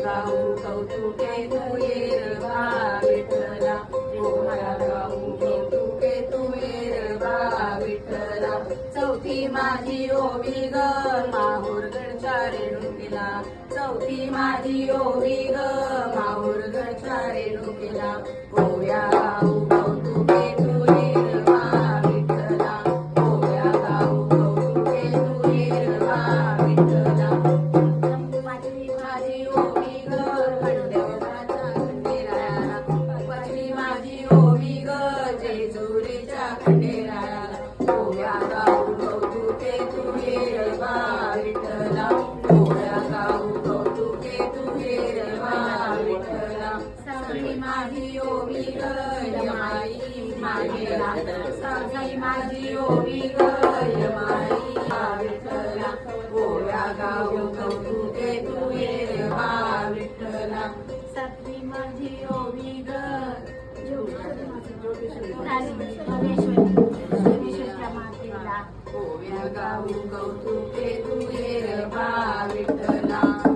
गाऊ कौतुके तू येरबा विठ्ठला ओव्या गाऊ कौतुके तू येरबा विठ्ठला चौथी माझी ओवी ग माहूरगडच्या रेणुकीला चौथी माझी ओवी ग माहूरगडच्या रेणुकीला ओव्या गाऊ कौतुके तू येरबा विठ्ठला ओव्या गाऊ कौतुके तू येरबा विठ्ठला माझी ओवी ग खंडेरायाला माझी ओवी ग जेजुरीच्या खंडेरायाला ओव्या गाऊ कौतुके तू येरबा विठ्ठला ओव्या गाऊ कौतुके तू येरबा विठ्ठला सगळी माझी ओवी ग यमाई मागेला सगळी माझी ओवी ग यमाई विठ्ठला ओव्या गाऊ कौतुके तू येरबा विठ्ठला सातवी माझी ओवी ग सोमेश्वरच्या मातेला ओव्या गाऊ कौतुके तू येरबा विठ्ठला